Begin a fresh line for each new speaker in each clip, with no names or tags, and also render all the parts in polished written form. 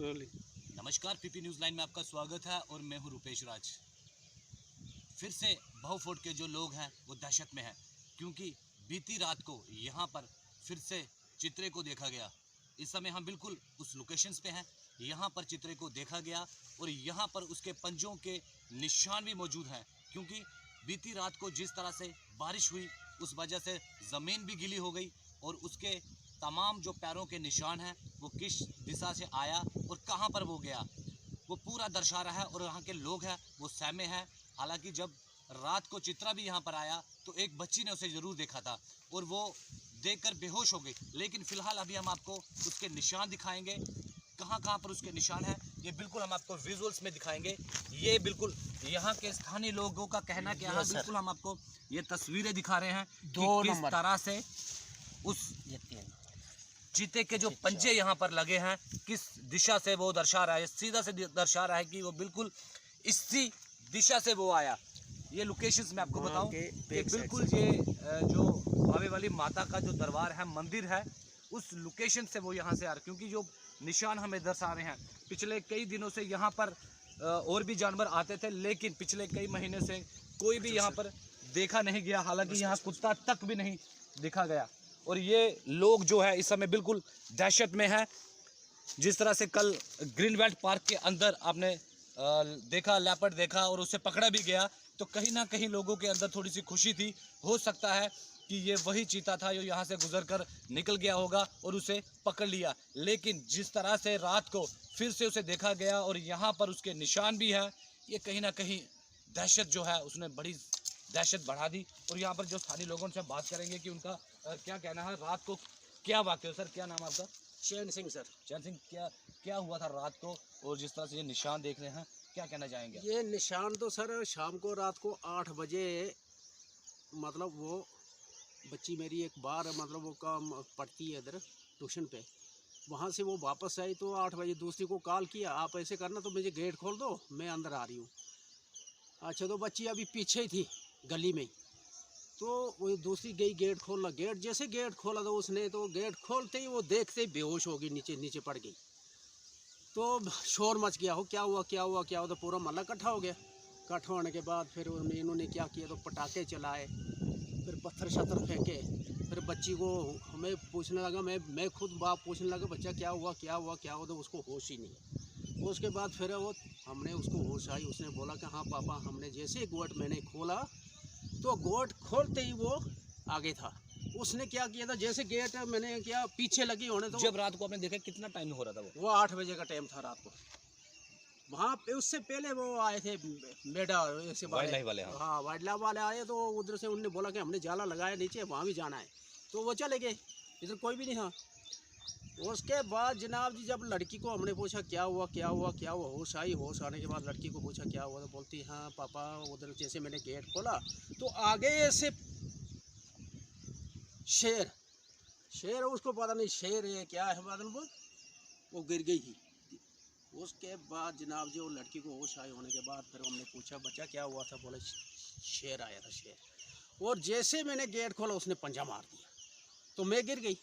नमस्कार, PP news line में आपका स्वागत है और मैं हूं रुपेश राज। फिर से बहुफोर्ट के जो लोग हैं वो दहशत में हैं, क्योंकि बीती रात को यहां पर फिर से चित्रे को देखा गया। इस समय हम बिल्कुल उस लोकेशंस पे हैं, यहां पर चित्रे को देखा गया और यहां पर उसके पंजों के निशान भी मौजूद हैं, क्योंकि बीती रात को जिस तरह से बारिश हुई उस वजह से ज़मीन भी गीली हो गई और उसके तमाम जो पैरों के निशान हैं वो किस दिशा से आया और कहां पर वो गया वो पूरा दर्शा रहा है। और यहाँ के लोग हैं वो सहमे हैं। हालांकि जब रात को चित्रा भी यहाँ पर आया तो एक बच्ची ने उसे ज़रूर देखा था और वो देखकर बेहोश हो गई, लेकिन फ़िलहाल अभी हम आपको उसके निशान दिखाएंगे। कहाँ पर उसके निशान हैं ये बिल्कुल हम आपको विजुअल्स में दिखाएंगे। ये बिल्कुल यहाँ के स्थानीय लोगों का कहना क्या है, बिल्कुल हम आपको ये तस्वीरें दिखा रहे हैं कि किस तरह से उस चीते के जो पंजे यहाँ पर लगे हैं किस दिशा से वो दर्शा रहा है, सीधा से दर्शा रहा है कि वो बिल्कुल इसी दिशा से वो आया। ये लोकेशंस मैं आपको बताऊं कि बिल्कुल ये जो भावे वाली माता का जो दरबार है, मंदिर है, उस लोकेशन से वो यहाँ से आ रहा है, क्योंकि जो निशान हमें दर्शा रहे हैं पिछले कई दिनों से यहाँ पर और भी जानवर आते थे, लेकिन पिछले कई महीने से कोई भी यहाँ पर देखा नहीं गया। हालांकि यहाँ कुत्ता तक भी नहीं देखा गया और ये लोग जो है इस समय बिल्कुल दहशत में है। जिस तरह से कल ग्रीन बेल्ट पार्क के अंदर आपने देखा, लेपर्ड देखा और उसे पकड़ा भी गया, तो कहीं ना कहीं लोगों के अंदर थोड़ी सी खुशी थी। हो सकता है कि ये वही चीता था जो यहाँ से गुजरकर निकल गया होगा और उसे पकड़ लिया। लेकिन जिस तरह से रात को फिर से उसे देखा गया और यहाँ पर उसके निशान भी हैं, ये कहीं ना कहीं दहशत जो है उसने बड़ी दहशत बढ़ा दी। और यहाँ पर जो स्थानीय लोगों से बात करेंगे कि उनका क्या कहना है, रात को क्या वाक़या। सर क्या नाम आपका?
चैन सिंह। सर
चैन सिंह, क्या हुआ था रात को और जिस तरह से ये निशान देख रहे हैं क्या कहना चाहेंगे?
ये निशान तो सर शाम को रात को 8 बजे, मतलब वो बच्ची मेरी एक बार मतलब वो काम पढ़ती है इधर ट्यूशन पे, वहाँ से वो वापस आई तो 8 बजे दूसरी को कॉल किया, आप ऐसे करना तो मुझे गेट खोल दो, मैं अंदर आ रही हूँ। अच्छा, तो बच्ची अभी पीछे ही थी गली में ही, तो वो दूसरी गई गेट खोलना। गेट जैसे गेट खोला तो उसने, तो गेट खोलते ही वो देखते ही बेहोश हो गई, नीचे पड़ गई। तो शोर मच गया, हो क्या हुआ क्या हुआ क्या हुआ, तो पूरा मोहल्ला इकट्ठा हो गया। इकट्ठा होने के बाद फिर इन्होंने क्या किया, तो पटाखे चलाए, फिर पत्थर शत्थर फेंके। फिर बच्ची को हमें पूछने लगा, मैं खुद बाप पूछने लगा बच्चा क्या हुआ क्या हुआ क्या हुआ, तो उसको होश ही नहीं। उसके बाद फिर वो हमने उसको होश आई, उसने बोला कि हाँ पापा, हमने जैसे गोट मैंने खोला तो गोट खोलते ही वो आगे था। उसने क्या किया था, जैसे गेट मैंने क्या पीछे लगी होने, तो
जब रात को आपने देखा कितना टाइम हो रहा था?
वो 8 बजे का टाइम था रात को। वहाँ पे उससे पहले वो आए थे मेडा ऐसे
वाइल्ड लाइफ वाले।
हाँ, वाइल्ड लाइफ वाले आए, तो उधर से उन्होंने बोला कि हमने जाला लगाया नीचे, वहाँ भी जाना है, तो वो चले गए, इधर कोई भी नहीं था। उसके बाद जनाब जी, जब लड़की को हमने पूछा क्या हुआ क्या हुआ क्या हुआ, होश आई, होश आने के बाद लड़की को पूछा क्या हुआ, तो बोलती हाँ पापा, उधर जैसे मैंने गेट खोला तो आगे ऐसे शेर उसको पता नहीं शेर है क्या है, मतलब वो गिर गई ही। उसके बाद जनाब जी वो लड़की को होश आई होने के बाद फिर हमने पूछा बच्चा क्या हुआ था, बोले शेर आया था शेर। और जैसे मैंने गेट खोला उसने पंजा मार दिया, तो मैं गिर गई।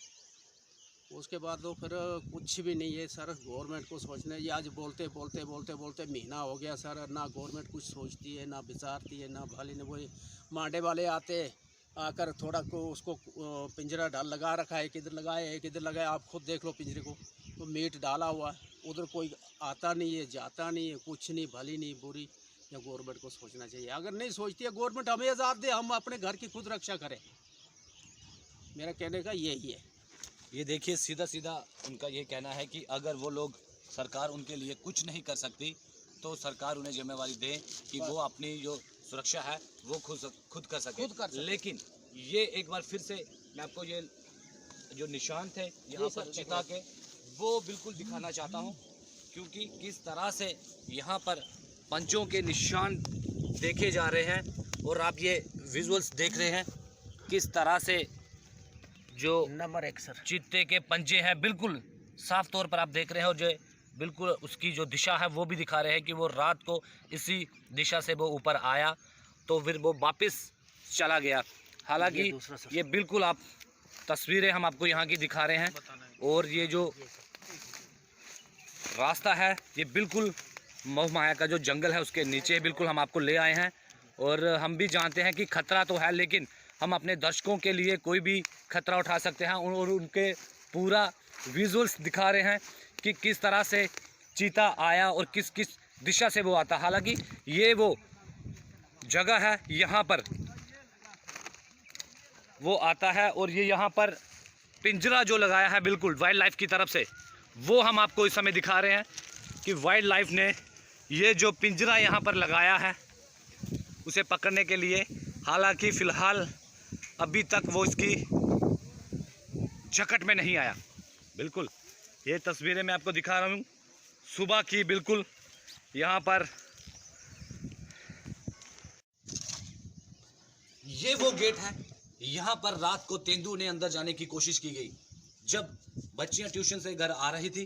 उसके बाद तो फिर कुछ भी नहीं है सर, गवर्नमेंट को सोचना है। ये आज बोलते बोलते बोलते बोलते महीना हो गया सर, ना गवर्नमेंट कुछ सोचती है, ना विचारती है, ना भले ने वही मांडे वाले आते आकर थोड़ा को उसको पिंजरा डाल लगा रखा है, किधर लगाया है किधर लगाया, आप खुद देख लो पिंजरे को, तो मीट डाला हुआ है, उधर कोई आता नहीं है जाता नहीं है, कुछ नहीं, भली नहीं बुरी। या गवर्नमेंट को सोचना चाहिए, अगर नहीं सोचती है गवर्नमेंट हमें आज़ाद दे, हम अपने घर की खुद रक्षा करें। मेरा कहने का यही है।
ये देखिए, सीधा सीधा उनका ये कहना है कि अगर वो लोग, सरकार उनके लिए कुछ नहीं कर सकती तो सरकार उन्हें जिम्मेवारी दे कि वो अपनी जो सुरक्षा है वो खुद कर सके। लेकिन ये एक बार फिर से मैं आपको ये जो निशान थे यहाँ पर चिता के वो बिल्कुल दिखाना चाहता हूँ, क्योंकि किस तरह से यहाँ पर पंचों के निशान देखे जा रहे हैं और आप ये विजुअल्स देख रहे हैं किस तरह से जो
नंबर 1 सर
चीते के पंजे हैं बिल्कुल साफ तौर पर आप देख रहे हैं, और जो बिल्कुल उसकी जो दिशा है वो भी दिखा रहे हैं कि वो रात को इसी दिशा से वो ऊपर आया तो फिर वो वापस चला गया। हालांकि ये बिल्कुल आप तस्वीरें हम आपको यहाँ की दिखा रहे हैं, और ये जो रास्ता है ये बिल्कुल महमाया का जो जंगल है उसके नीचे बिल्कुल हम आपको ले आए हैं। और हम भी जानते हैं कि खतरा तो है, लेकिन हम अपने दर्शकों के लिए कोई भी खतरा उठा सकते हैं और उनके पूरा विजुअल्स दिखा रहे हैं कि किस तरह से चीता आया और किस किस दिशा से वो आता। हालांकि ये वो जगह है, यहाँ पर वो आता है और ये यहाँ पर पिंजरा जो लगाया है बिल्कुल वाइल्ड लाइफ की तरफ से, वो हम आपको इस समय दिखा रहे हैं कि वाइल्ड लाइफ ने ये जो पिंजरा यहाँ पर लगाया है उसे पकड़ने के लिए। हालांकि फ़िलहाल अभी तक वो इसकी जकड़ में नहीं आया। बिल्कुल ये तस्वीरें मैं आपको दिखा रहा हूँ सुबह की। बिल्कुल यहाँ पर ये वो गेट है, यहाँ पर रात को तेंदुए ने अंदर जाने की कोशिश की गई। जब बच्चियाँ ट्यूशन से घर आ रही थी,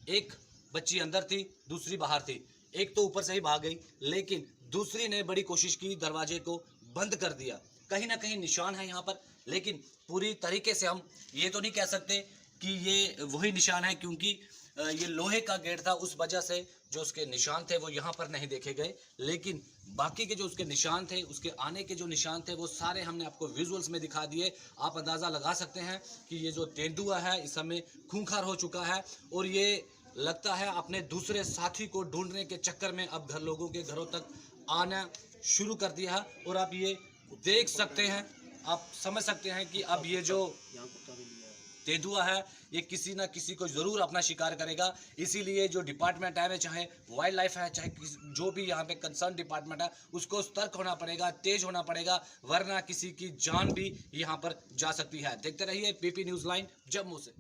एक बच्ची अंदर थी, दूसरी बाहर थी। एक तो ऊपर से ही भाग गई, लेकिन दूसरी ने बड़ी कोशिश की, दरवाजे को बंद कर दिया। कहीं ना कहीं निशान है यहाँ पर, लेकिन पूरी तरीके से हम ये तो नहीं कह सकते कि ये वही निशान है, क्योंकि ये लोहे का गेट था, उस वजह से जो उसके निशान थे वो यहाँ पर नहीं देखे गए। लेकिन बाकी के जो उसके निशान थे, उसके आने के जो निशान थे, वो सारे हमने आपको विजुअल्स में दिखा दिए। आप अंदाज़ा लगा सकते हैं कि ये जो तेंदुआ है इस समय खूंखार हो चुका है और ये लगता है अपने दूसरे साथी को ढूंढने के चक्कर में अब लोगों के घरों तक आना शुरू कर दिया है। और आप ये देख सकते हैं, आप समझ सकते हैं कि अब ये जो तेंदुआ है ये किसी ना किसी को ज़रूर अपना शिकार करेगा। इसीलिए जो डिपार्टमेंट है, चाहे वाइल्ड लाइफ है, चाहे जो भी यहाँ पे कंसर्न डिपार्टमेंट है, उसको सतर्क होना पड़ेगा, तेज होना पड़ेगा, वरना किसी की जान भी यहाँ पर जा सकती है। देखते रहिए पीपी न्यूज़ लाइन जम्मू से।